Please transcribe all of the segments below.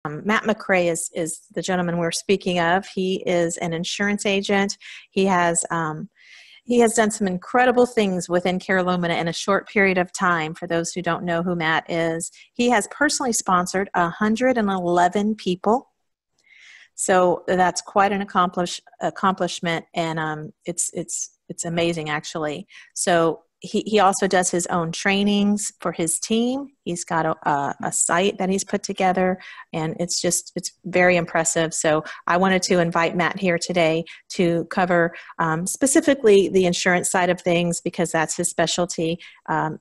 Matt McRae is the gentleman we're speaking of. He is an insurance agent. He has done some incredible things within Carelumina in a short period of time. For those who don't know who Matt is, he has personally sponsored 111 people. So that's quite an accomplishment, and it's amazing, actually. So he also does his own trainings for his team. He's got a site that he's put together, and it's very impressive. So I wanted to invite Matt here today to cover specifically the insurance side of things, because that's his specialty, and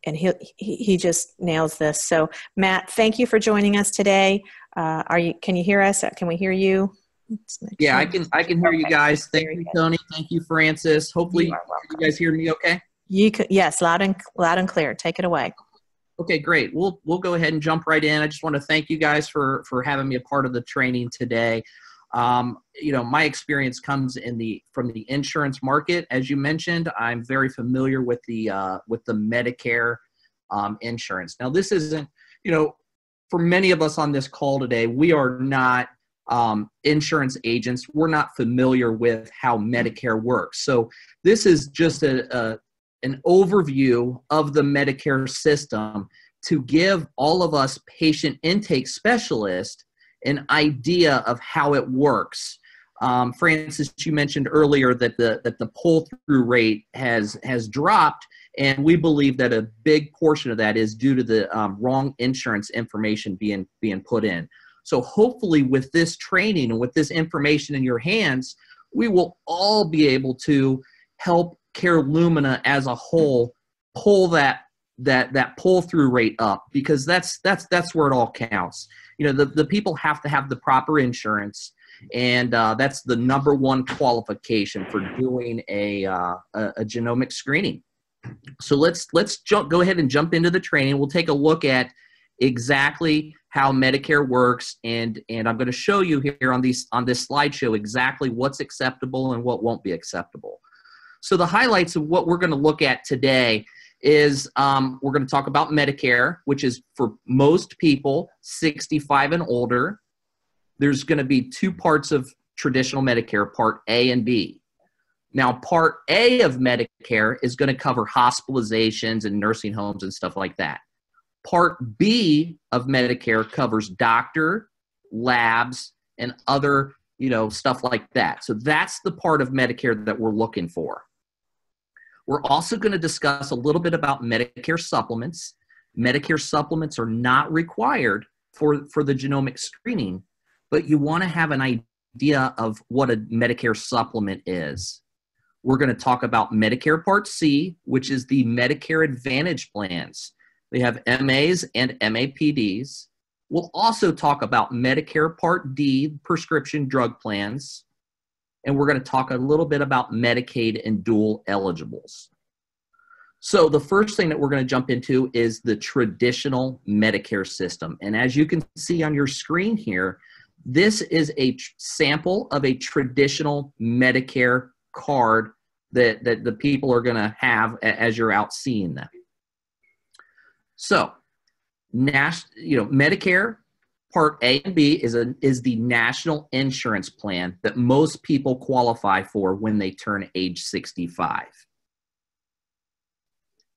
he just nails this. So Matt, thank you for joining us today. Can you hear us? Can we hear you? Yeah, I can hear you guys. Thank you, Tony. Thank you, Francis. Hopefully you guys hear me okay? Yes, loud and clear. Take it away. Okay, great. We'll go ahead and jump right in. I just want to thank you guys for having me a part of the training today. My experience comes from the insurance market. As you mentioned, I'm very familiar with the Medicare insurance. Now, this isn't, for many of us on this call today, we are not insurance agents. We're not familiar with how Medicare works. So this is just an overview of the Medicare system to give all of us patient intake specialists an idea of how it works. Francis, you mentioned earlier that the pull-through rate has dropped, and we believe that a big portion of that is due to the wrong insurance information being put in. So hopefully with this training and with this information in your hands, we will all be able to help Carelumina as a whole pull that pull-through rate up, because that's where it all counts. The people have to have the proper insurance, and that's the number one qualification for doing a genomic screening. So let's go ahead and jump into the training. We'll take a look at exactly how Medicare works, and I'm going to show you here on this slideshow exactly what's acceptable and what won't be acceptable. So the highlights of what we're going to look at today is we're going to talk about Medicare, which is for most people 65 and older. There's going to be two parts of traditional Medicare, Part A and B. Now, Part A of Medicare is going to cover hospitalizations and nursing homes and stuff like that. Part B of Medicare covers doctor, labs, and other, stuff like that. So that's the part of Medicare that we're looking for. We're also going to discuss a little bit about Medicare supplements. Medicare supplements are not required for the genomic screening, but you want to have an idea of what a Medicare supplement is. We're going to talk about Medicare Part C, which is the Medicare Advantage plans. They have MAs and MAPDs. We'll also talk about Medicare Part D prescription drug plans. And we're going to talk a little bit about Medicaid and dual eligibles. So the first thing that we're going to jump into is the traditional Medicare system. And as you can see on your screen here, this is a sample of a traditional Medicare card that the people are going to have as you're out seeing them. So, Medicare Part A and B is the national insurance plan that most people qualify for when they turn age 65.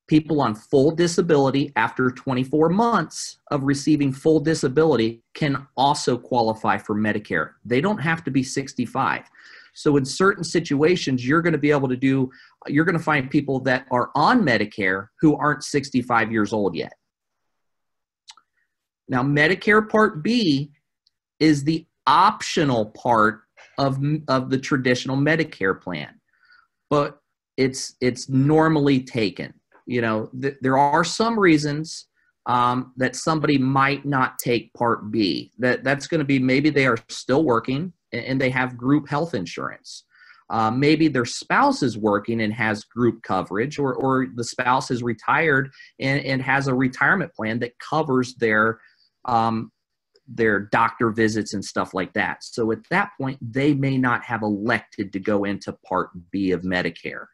People on full disability after 24 months of receiving full disability can also qualify for Medicare. They don't have to be 65. So in certain situations, you're going to find people that are on Medicare who aren't 65 years old yet. Now, Medicare Part B is the optional part of the traditional Medicare plan, but it's normally taken. There are some reasons that somebody might not take Part B. That's going to be maybe they are still working and they have group health insurance. Maybe their spouse is working and has group coverage, or the spouse is retired and has a retirement plan that covers their doctor visits and stuff like that. So at that point, they may not have elected to go into Part B of Medicare.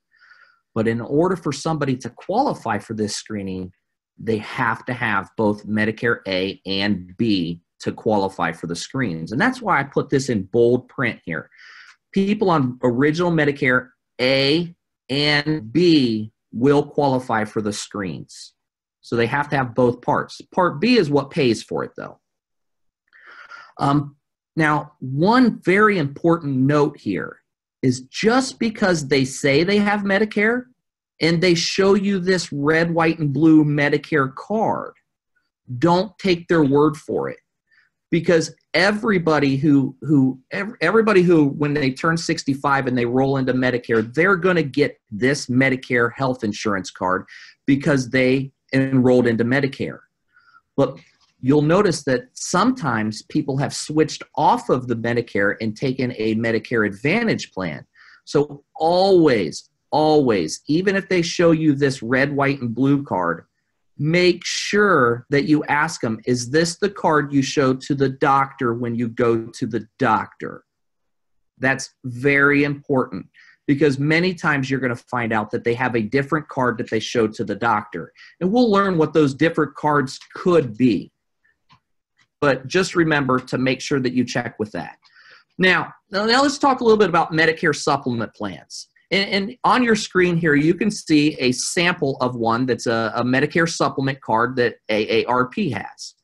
But in order for somebody to qualify for this screening, they have to have both Medicare A and B to qualify for the screens. And that's why I put this in bold print here. People on original Medicare A and B will qualify for the screens. So they have to have both parts. Part B is what pays for it, though. Now, one very important note here is just because they say they have Medicare and they show you this red, white, and blue Medicare card, don't take their word for it. Because everybody who when they turn 65 and they roll into Medicare, they're going to get this Medicare health insurance card because they enrolled into Medicare. But you'll notice that sometimes people have switched off of the Medicare and taken a Medicare Advantage plan. So always, even if they show you this red, white, and blue card, make sure that you ask them, is this the card you show to the doctor when you go to the doctor? That's very important because many times you're going to find out that they have a different card that they showed to the doctor. And we'll learn what those different cards could be. But just remember to make sure that you check with that. Now let's talk a little bit about Medicare supplement plans. And on your screen here, you can see a sample of one that's a Medicare supplement card that AARP has.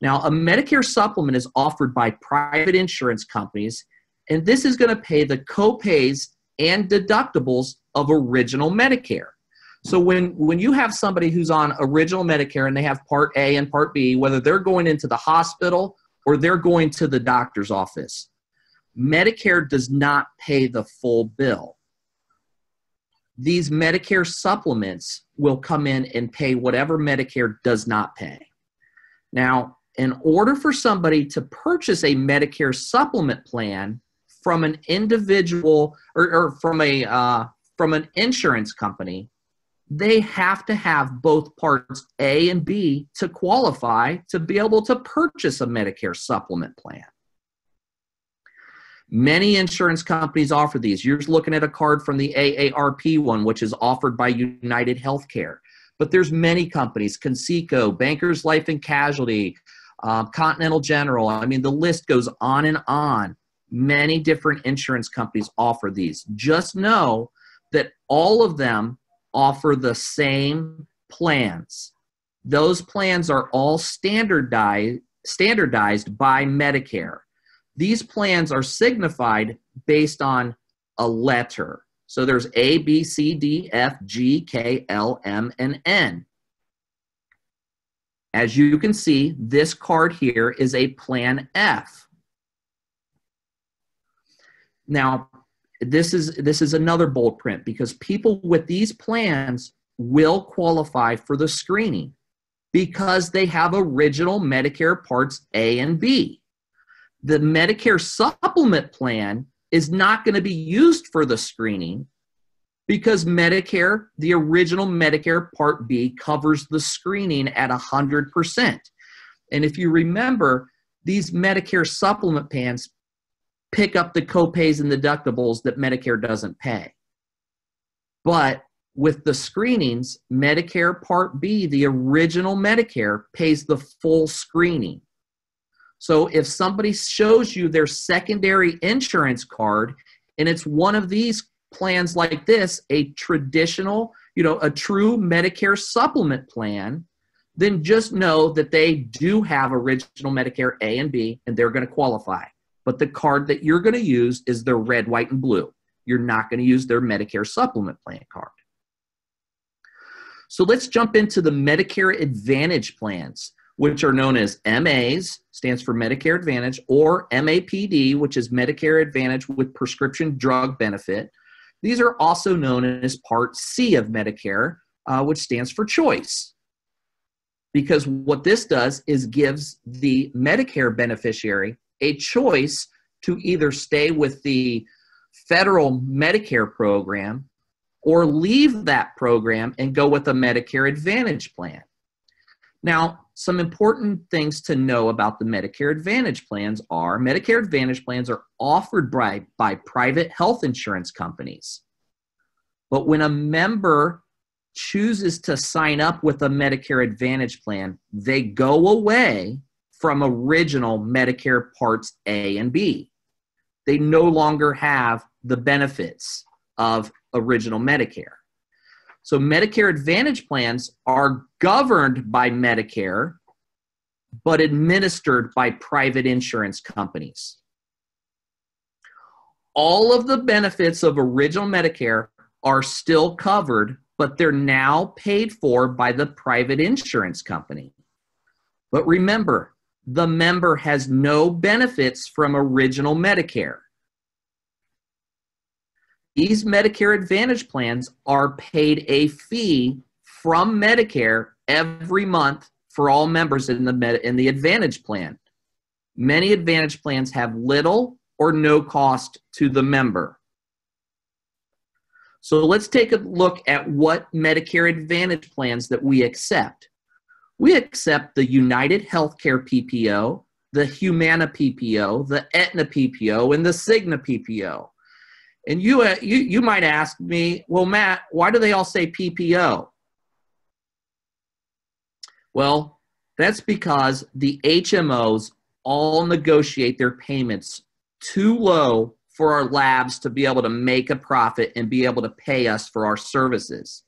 Now, a Medicare supplement is offered by private insurance companies, and this is going to pay the co-pays and deductibles of original Medicare. So when you have somebody who's on original Medicare and they have Part A and Part B, whether they're going into the hospital or they're going to the doctor's office, Medicare does not pay the full bill. These Medicare supplements will come in and pay whatever Medicare does not pay. Now, in order for somebody to purchase a Medicare supplement plan from an individual or from an insurance company, they have to have both parts A and B to qualify to be able to purchase a Medicare supplement plan. Many insurance companies offer these. You're looking at a card from the AARP one, which is offered by United Healthcare. But there's many companies, Conseco, Bankers Life and Casualty, Continental General. I mean, the list goes on and on. Many different insurance companies offer these. Just know that all of them offer the same plans. Those plans are all standardized by Medicare. These plans are signified based on a letter. So there's A, B, C, D, F, G, K, L, M, and N. As you can see, this card here is a Plan F. Now, this is another bold print because people with these plans will qualify for the screening because they have original Medicare Parts A and B. The Medicare supplement plan is not going to be used for the screening because Medicare, the original Medicare Part B, covers the screening at 100%. And if you remember, these Medicare supplement plans pick up the copays and deductibles that Medicare doesn't pay. But with the screenings, Medicare Part B, the original Medicare, pays the full screening. So if somebody shows you their secondary insurance card and it's one of these plans like this, a traditional, a true Medicare supplement plan, then just know that they do have original Medicare A and B and they're going to qualify. But the card that you're going to use is their red, white, and blue. You're not going to use their Medicare supplement plan card. So let's jump into the Medicare Advantage plans, which are known as MAs, stands for Medicare Advantage, or MAPD, which is Medicare Advantage with prescription drug benefit. These are also known as Part C of Medicare, which stands for choice. Because what this does is gives the Medicare beneficiary a choice to either stay with the federal Medicare program or leave that program and go with a Medicare Advantage plan. Now, some important things to know about the Medicare Advantage plans are Medicare Advantage plans are offered by private health insurance companies. But when a member chooses to sign up with a Medicare Advantage plan, they go away from original Medicare Parts A and B. They no longer have the benefits of original Medicare. So Medicare Advantage plans are governed by Medicare, but administered by private insurance companies. All of the benefits of original Medicare are still covered, but they're now paid for by the private insurance company. But remember, the member has no benefits from original Medicare. These Medicare Advantage plans are paid a fee from Medicare every month for all members in the Advantage plan. Many Advantage plans have little or no cost to the member. So let's take a look at what Medicare Advantage plans that we accept. We accept the United Healthcare PPO, the Humana PPO, the Aetna PPO, and the Cigna PPO. And you might ask me, well, Matt, why do they all say PPO? Well, that's because the HMOs all negotiate their payments too low for our labs to be able to make a profit and be able to pay us for our services.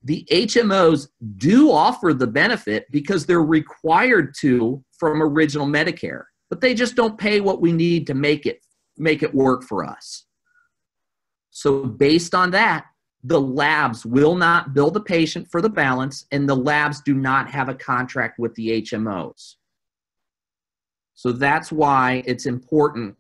The HMOs do offer the benefit because they're required to from original Medicare, but they just don't pay what we need to make it work for us. So based on that, the labs will not bill the patient for the balance, and the labs do not have a contract with the HMOs. So that's why it's important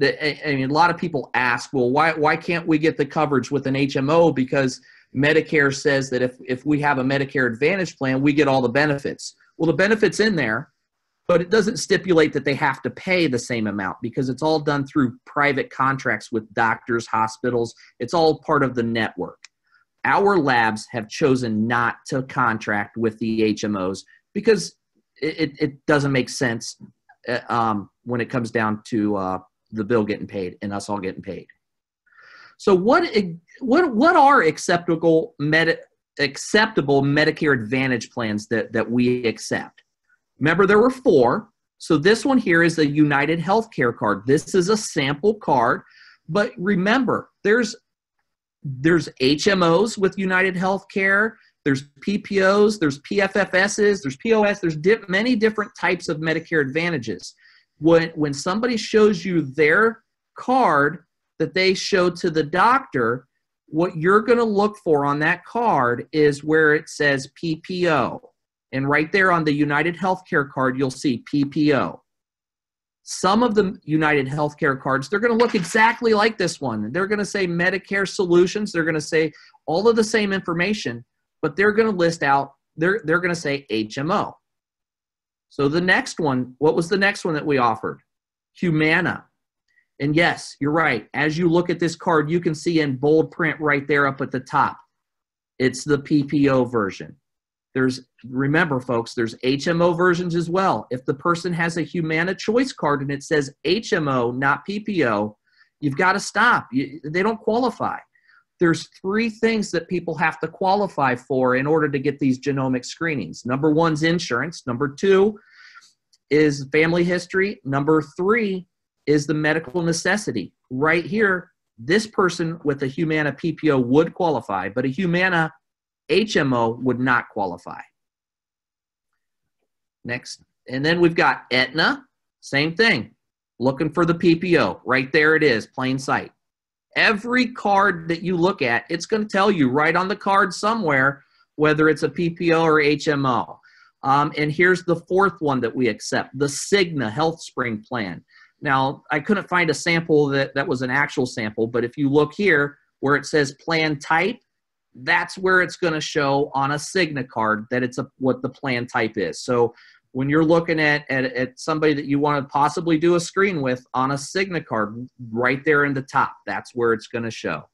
that, I mean, a lot of people ask, well, why can't we get the coverage with an HMO? Because Medicare says that if we have a Medicare Advantage plan, we get all the benefits. Well, the benefit's in there, but it doesn't stipulate that they have to pay the same amount because it's all done through private contracts with doctors, hospitals. It's all part of the network. Our labs have chosen not to contract with the HMOs because it doesn't make sense when it comes down to the bill getting paid and us all getting paid. So what are acceptable Medicare Advantage plans that we accept? Remember, there were 4. So this one here is the United Healthcare card. This is a sample card, but remember, there's HMOs with United Healthcare, there's PPOs, there's PFFSs, there's POS, there's many different types of Medicare Advantages. When somebody shows you their card that they show to the doctor, what you're going to look for on that card is where it says PPO. And right there on the United Healthcare card, you'll see PPO. Some of the United Healthcare cards, they're going to look exactly like this one. They're going to say Medicare Solutions. They're going to say all of the same information, but they're going to list out, they're going to say HMO. So the next one, what was the next one that we offered? Humana. And yes, you're right. As you look at this card, you can see in bold print right there up at the top, it's the PPO version. Remember, folks, there's HMO versions as well. If the person has a Humana Choice card and it says HMO, not PPO, you've got to stop. They don't qualify. There's 3 things that people have to qualify for in order to get these genomic screenings. Number 1 is insurance. Number 2 is family history. Number 3 is the medical necessity. Right here, this person with a Humana PPO would qualify, but a Humana HMO would not qualify. Next. And then we've got Aetna, same thing. Looking for the PPO. Right there it is, plain sight. Every card that you look at, it's going to tell you right on the card somewhere whether it's a PPO or HMO. And here's the 4th one that we accept, the Cigna Health Spring Plan. Now, I couldn't find a sample that was an actual sample, but if you look here where it says plan type, that's where it's going to show on a Cigna card that it's what the plan type is. So when you're looking at somebody that you want to possibly do a screen with on a Cigna card, right there in the top, that's where it's going to show.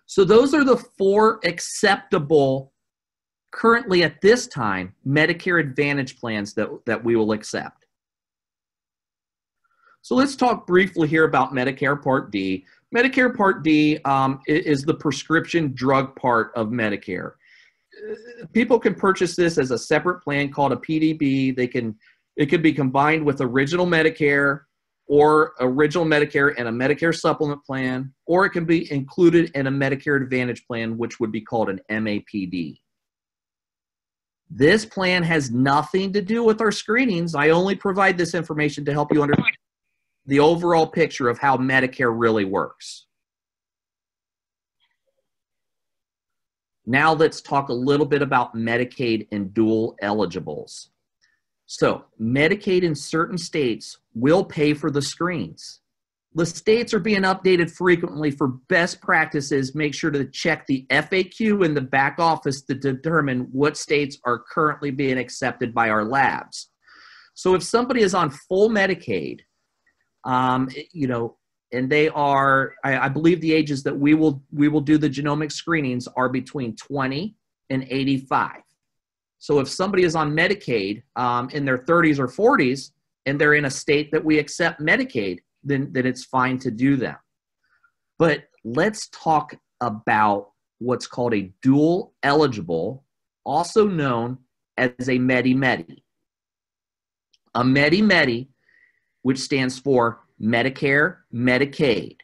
So those are the 4 acceptable, currently at this time, Medicare Advantage plans that we will accept. So let's talk briefly here about Medicare Part D. Medicare Part D is the prescription drug part of Medicare. People can purchase this as a separate plan called a PDB. It could be combined with original Medicare or original Medicare and a Medicare supplement plan, or it can be included in a Medicare Advantage plan, which would be called an MAPD. This plan has nothing to do with our screenings. I only provide this information to help you understand the overall picture of how Medicare really works. Now let's talk a little bit about Medicaid and dual eligibles. So Medicaid in certain states will pay for the screens. The states are being updated frequently for best practices. Make sure to check the FAQ in the back office to determine what states are currently being accepted by our labs. So if somebody is on full Medicaid, and they are, I believe the ages that we will do the genomic screenings are between 20 and 85. So if somebody is on Medicaid in their 30s or 40s and they're in a state that we accept Medicaid, then it's fine to do that. But let's talk about what's called a dual eligible, also known as a Medi-Medi. A Medi-Medi, which stands for Medicare, Medicaid,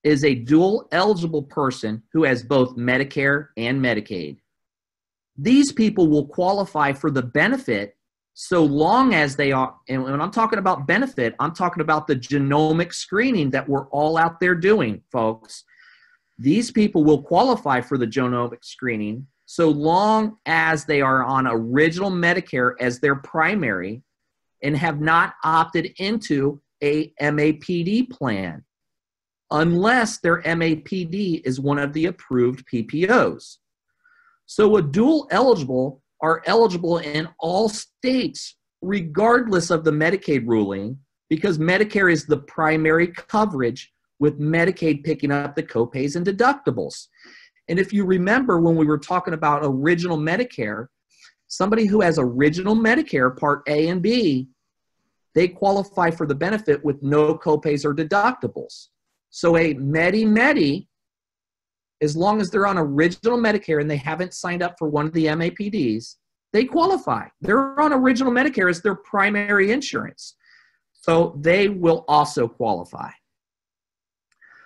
is a dual eligible person who has both Medicare and Medicaid. These people will qualify for the benefit so long as they are, and when I'm talking about benefit, I'm talking about the genomic screening that we're all out there doing, folks. These people will qualify for the genomic screening so long as they are on original Medicare as their primary and have not opted into a MAPD plan, unless their MAPD is one of the approved PPOs. So a dual eligible are eligible in all states, regardless of the Medicaid ruling, because Medicare is the primary coverage, with Medicaid picking up the copays and deductibles. And if you remember when we were talking about original Medicare, somebody who has original Medicare Part A and B, they qualify for the benefit with no copays or deductibles. So a Medi-Medi, as long as they're on original Medicare and they haven't signed up for one of the MAPDs, they qualify. They're on original Medicare as their primary insurance. So they will also qualify.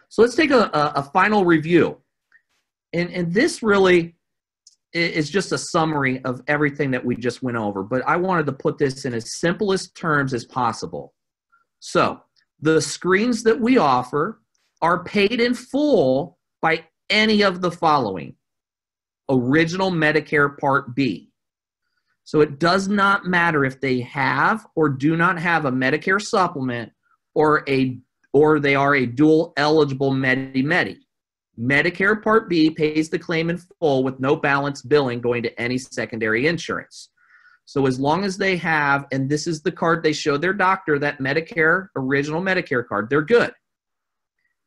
So let's take a final review. And this really is just a summary of everything that we just went over, but I wanted to put this in as simplest terms as possible. So the screens that we offer are paid in full by any of the following: original Medicare Part B. So it does not matter if they have or do not have a Medicare supplement or they are a dual eligible Medi-Medi. Medicare Part B pays the claim in full with no balance billing going to any secondary insurance. So as long as they have, and this is the card they show their doctor, that Medicare, original Medicare card, they're good.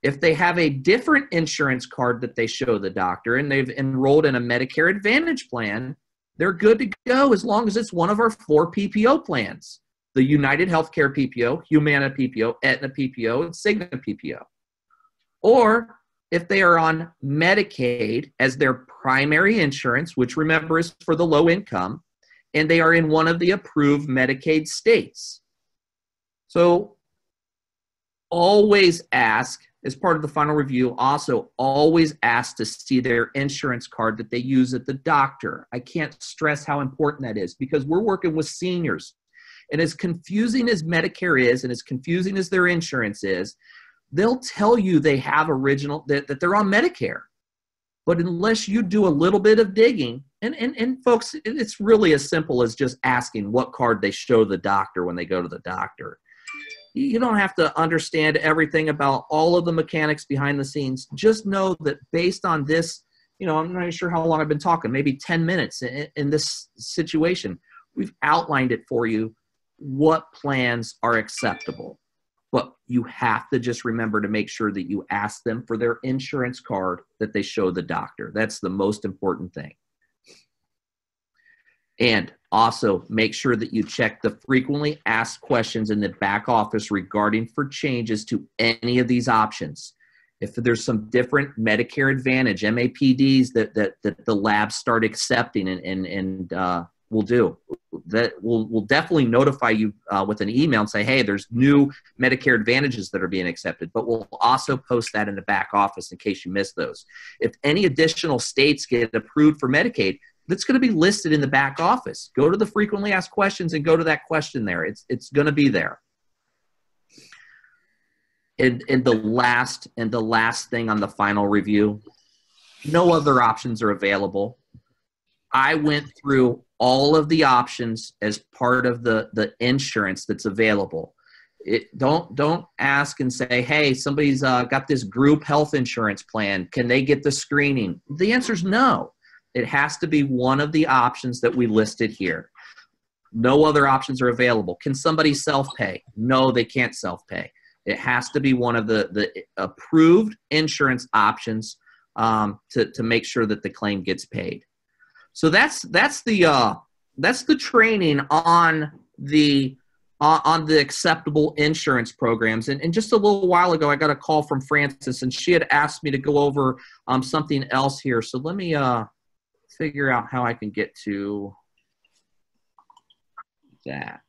If they have a different insurance card that they show the doctor and they've enrolled in a Medicare Advantage plan, they're good to go as long as it's one of our 4 PPO plans: the United Healthcare PPO, Humana PPO, Aetna PPO, and Cigna PPO. Or if they are on Medicaid as their primary insurance, which remember is for the low income, and they are in one of the approved Medicaid states. So always ask, as part of the final review, also always ask to see their insurance card that they use at the doctor. I can't stress how important that is, because we're working with seniors. And as confusing as Medicare is, and as confusing as their insurance is, they'll tell you they have original, that they're on Medicare. But unless you do a little bit of digging, and folks, it's really as simple as just asking what card they show the doctor when they go to the doctor. You don't have to understand everything about all of the mechanics behind the scenes. Just know that based on this, I'm not sure how long I've been talking, maybe 10 minutes in this situation. We've outlined it for you, what plans are acceptable. But you have to just remember to make sure that you ask them for their insurance card that they show the doctor. That's the most important thing. And also make sure that you check the frequently asked questions in the back office regarding for changes to any of these options. if there's some different Medicare Advantage, MAPDs that the labs start accepting and we'll do that. We'll definitely notify you with an email and say, hey, there's new Medicare Advantages that are being accepted, but we'll also post that in the back office in case you missed those. If any additional states get approved for Medicaid, that's going to be listed in the back office. Go to the frequently asked questions and go to that question there. It's going to be there. And the last thing on the final review, no other options are available. I went through all of the options as part of the insurance that's available. Don't ask and say, hey, somebody's got this group health insurance plan. Can they get the screening? The answer is no. It has to be one of the options that we listed here. No other options are available. Can somebody self-pay? No, they can't self-pay. It has to be one of the approved insurance options to make sure that the claim gets paid. So that's the training on the acceptable insurance programs. And just a little while ago, I got a call from Frances, and she had asked me to go over something else here. So let me figure out how I can get to that.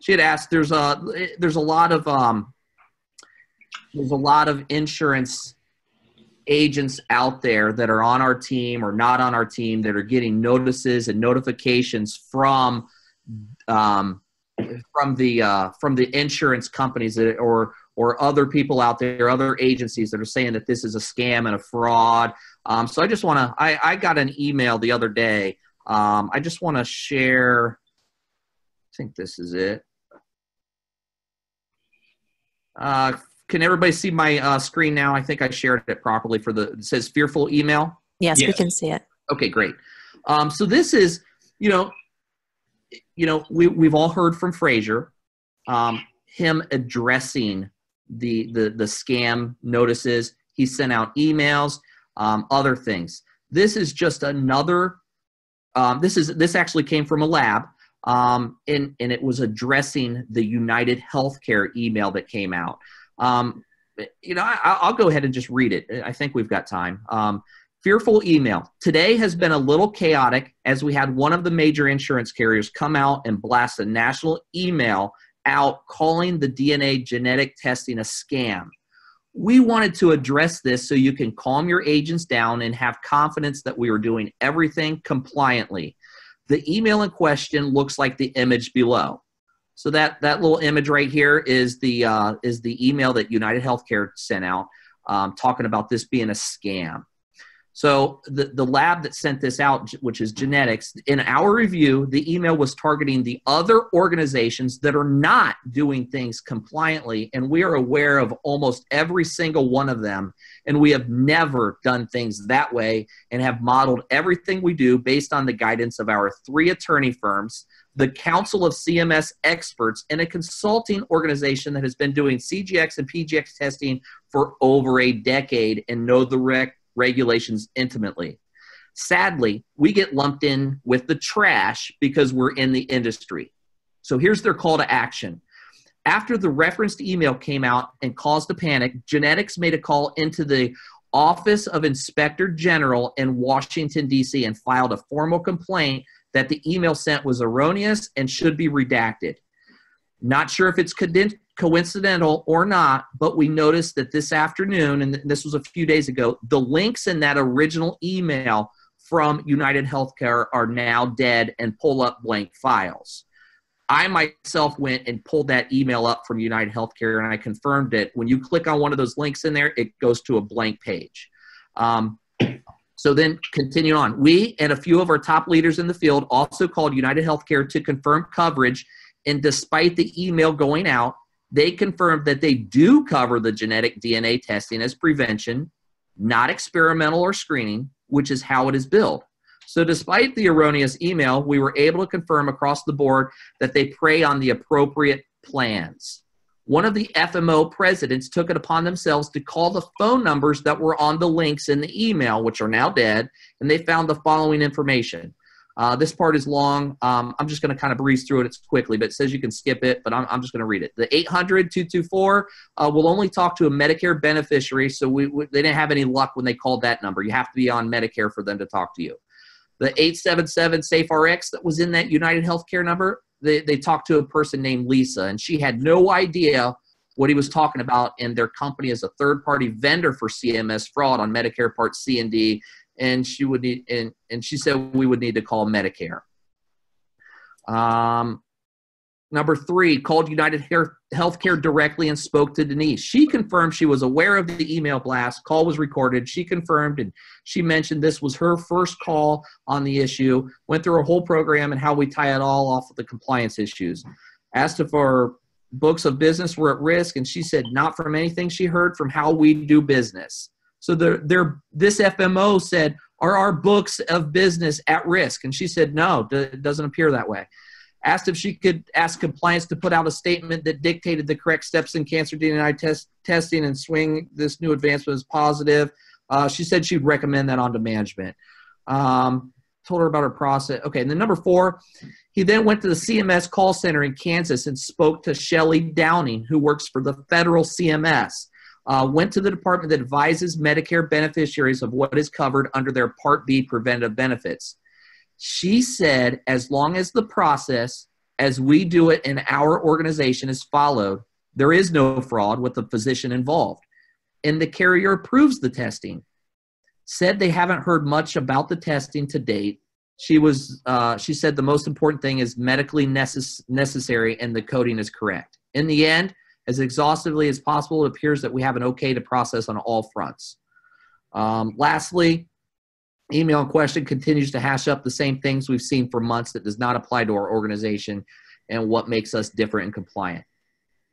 She had asked. There's a lot of insurance agents out there that are on our team or not on our team that are getting notices and notifications from the insurance companies or other people out there, other agencies that are saying that this is a scam and a fraud. So I just want to. I got an email the other day. I just want to share. I think this is it. Can everybody see my screen now? I think I shared it properly it says fearful email. Yes, we can see it. Okay, great. So this is, we've all heard from Frazier, him addressing the scam notices. He sent out emails, other things. This is just another, this actually came from a lab, and it was addressing the United Healthcare email that came out. I'll go ahead and just read it. I think we've got time. Fearful email. Today has been a little chaotic as we had one of the major insurance carriers come out and blast a national email out calling the DNA genetic testing a scam. We wanted to address this so you can calm your agents down and have confidence that we are doing everything compliantly. The email in question looks like the image below. So that little image right here is the email that United Healthcare sent out talking about this being a scam. So the lab that sent this out, which is Genetics, in our review, the email was targeting the other organizations that are not doing things compliantly, and we are aware of almost every single one of them, and we have never done things that way and have modeled everything we do based on the guidance of our 3 attorney firms, the Council of CMS Experts, and a consulting organization that has been doing CGX and PGX testing for over a decade and know the regulations intimately. Sadly, we get lumped in with the trash because we're in the industry. So here's their call to action. After the referenced email came out and caused a panic, Genetics made a call into the Office of Inspector General in Washington, D.C. and filed a formal complaint that the email sent was erroneous and should be redacted. Not sure if it's coincidental or not, but we noticed that this afternoon, and this was a few days ago, the links in that original email from United Healthcare are now dead and pull up blank files. I myself went and pulled that email up from United Healthcare, and I confirmed it. When you click on one of those links in there, it goes to a blank page. So then continue on. We and a few of our top leaders in the field also called United Healthcare to confirm coverage, and despite the email going out, they confirmed that they do cover the genetic DNA testing as prevention, not experimental or screening, which is how it is billed. So despite the erroneous email, we were able to confirm across the board that they prey on the appropriate plans. One of the FMO presidents took it upon themselves to call the phone numbers that were on the links in the email, which are now dead, and they found the following information. This part is long. I'm just going to kind of breeze through it. It's quickly, but it says you can skip it, but I'm just going to read it. The 800-224 will only talk to a Medicare beneficiary, so they didn't have any luck when they called that number. You have to be on Medicare for them to talk to you. The 877 SafeRx that was in that United Healthcare number, they talked to a person named Lisa, and she had no idea what he was talking about, and their company is a third-party vendor for CMS fraud on Medicare Part C and D, and she would need, and she said we would need to call Medicare. Number 3, called United Healthcare directly and spoke to Denise. She confirmed she was aware of the email blast. Call was recorded. She confirmed, and she mentioned this was her first call on the issue, went through a whole program and how we tie it all off with the compliance issues. Asked if our books of business were at risk, and she said not from anything she heard, from how we do business. So this FMO said, are our books of business at risk? And she said, no, it doesn't appear that way. Asked if she could ask compliance to put out a statement that dictated the correct steps in cancer DNA testing and swing this new advancement as positive. She said she'd recommend that onto management. Told her about her process. Okay, and then number 4, he then went to the CMS call center in Kansas and spoke to Shelley Downing, who works for the federal CMS. Went to the department that advises Medicare beneficiaries of what is covered under their Part B preventive benefits. She said, as long as the process, as we do it in our organization, is followed, there is no fraud with the physician involved. And the carrier approves the testing. Said they haven't heard much about the testing to date. She said the most important thing is medically necessary and the coding is correct. In the end, as exhaustively as possible, it appears that we have an okay to process on all fronts. Lastly, email in question continues to hash up the same things we've seen for months that does not apply to our organization and what makes us different and compliant.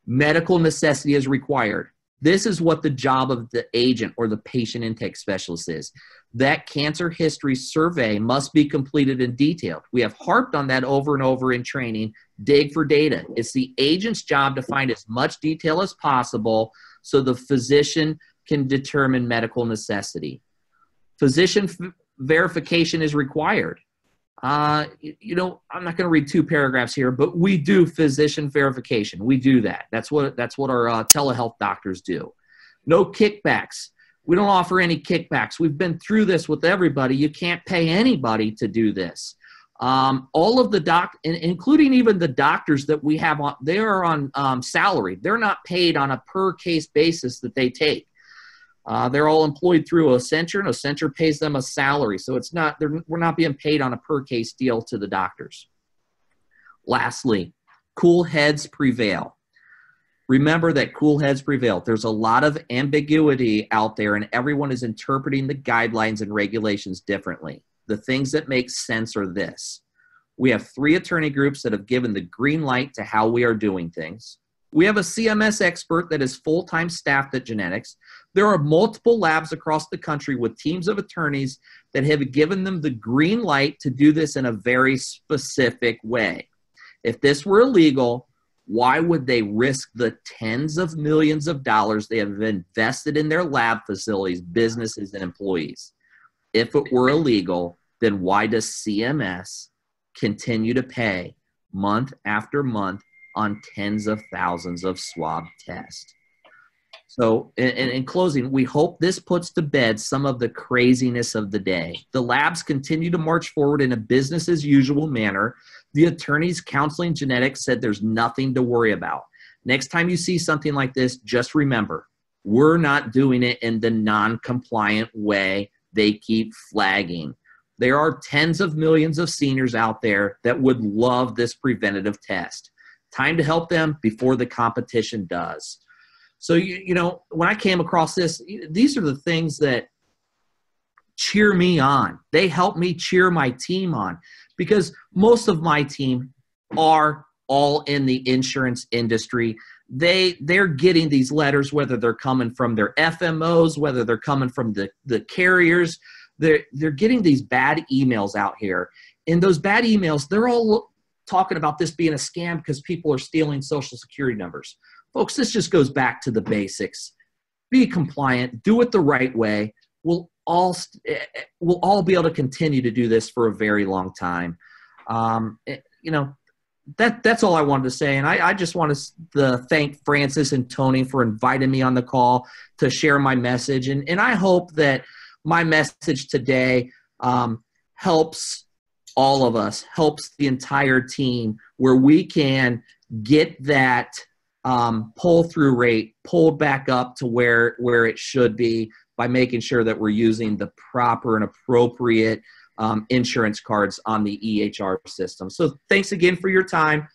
Medical necessity is required. This is what the job of the agent or the patient intake specialist is. That cancer history survey must be completed and detailed. We have harped on that over and over in training. Dig for data. It's the agent's job to find as much detail as possible so the physician can determine medical necessity. Physician verification is required. I'm not going to read 2 paragraphs here, but we do physician verification. We do that. That's what our telehealth doctors do. No kickbacks. We don't offer any kickbacks. We've been through this with everybody. You can't pay anybody to do this. All of the including even the doctors that we have on, they are on salary. They're not paid on a per case basis that they take. They're all employed through Accenture, and Accenture pays them a salary. So we're not being paid on a per case deal to the doctors. Lastly, cool heads prevail. Remember that cool heads prevail. There's a lot of ambiguity out there, and everyone is interpreting the guidelines and regulations differently. The things that make sense are this. We have 3 attorney groups that have given the green light to how we are doing things. We have a CMS expert that is full-time staffed at Genetics. There are multiple labs across the country with teams of attorneys that have given them the green light to do this in a very specific way. If this were illegal, why would they risk the tens of millions of dollars they have invested in their lab facilities, businesses, and employees? If it were illegal, then why does CMS continue to pay month after month on tens of thousands of swab tests? So in closing, we hope this puts to bed some of the craziness of the day. The labs continue to march forward in a business as usual manner. The attorneys counseling Genetics said there's nothing to worry about. Next time you see something like this, just remember, we're not doing it in the non-compliant way they keep flagging. There are tens of millions of seniors out there that would love this preventative test. Time to help them before the competition does. So, when I came across this, these are the things that cheer me on. They help me cheer my team on, because most of my team are all in the insurance industry. They're getting these letters, whether they're coming from their FMOs, whether they're coming from the carriers. They're getting these bad emails out here. And those bad emails, they're all talking about this being a scam because people are stealing Social Security numbers. Folks, this just goes back to the basics. Be compliant. Do it the right way. We'll we'll all be able to continue to do this for a very long time. That's all I wanted to say. And I just want to thank Francis and Tony for inviting me on the call to share my message. And I hope that my message today helps all of us, helps the entire team, where we can get that pull-through rate pulled back up to where it should be by making sure that we're using the proper and appropriate insurance cards on the EHR system. So thanks again for your time.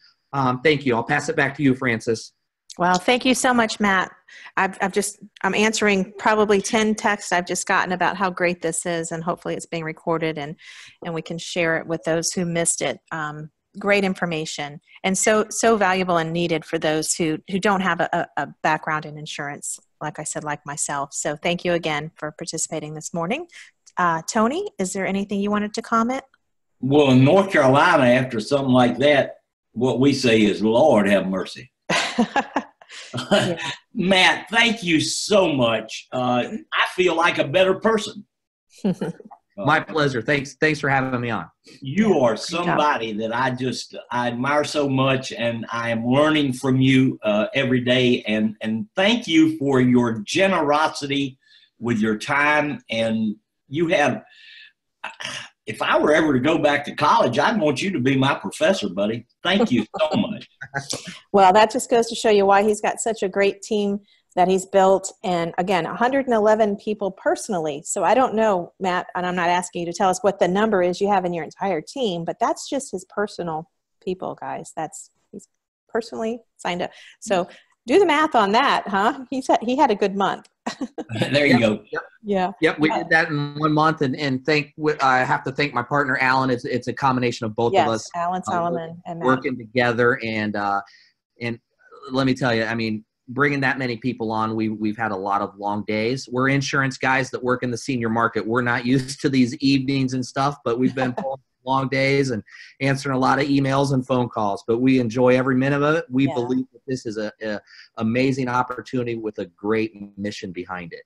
Thank you. I'll pass it back to you, Francis. Well, thank you so much, Matt. I'm answering probably 10 texts I've just gotten about how great this is, and hopefully it's being recorded and we can share it with those who missed it. Great information, and so valuable and needed for those who don't have a background in insurance, like I said, like myself. So thank you again for participating this morning. Tony, is there anything you wanted to comment? Well, in North Carolina, after something like that, what we say is, Lord have mercy. Yeah. Matt, thank you so much. I feel like a better person. My pleasure. Thanks for having me on. You are somebody that I admire so much, and I am learning from you every day. And thank you for your generosity with your time. And you have, if I were ever to go back to college, I'd want you to be my professor, buddy. Thank you so much. Well, that just goes to show you why he's got such a great team that he's built. And again, 111 people personally. So I don't know, Matt, and I'm not asking you to tell us what the number is you have in your entire team, but that's just his personal people, guys. He's personally signed up. So do the math on that, huh? He had a good month. There you go. Yeah. Yep. We did that in 1 month, and I have to thank my partner, Alan. It's a combination of both of us. Alan Solomon and Matt. Working together. And let me tell you, I mean, bringing that many people on, we've had a lot of long days. We're insurance guys that work in the senior market. We're not used to these evenings and stuff, but we've been pulling long days and answering a lot of emails and phone calls, but we enjoy every minute of it. We believe that this is a amazing opportunity with a great mission behind it.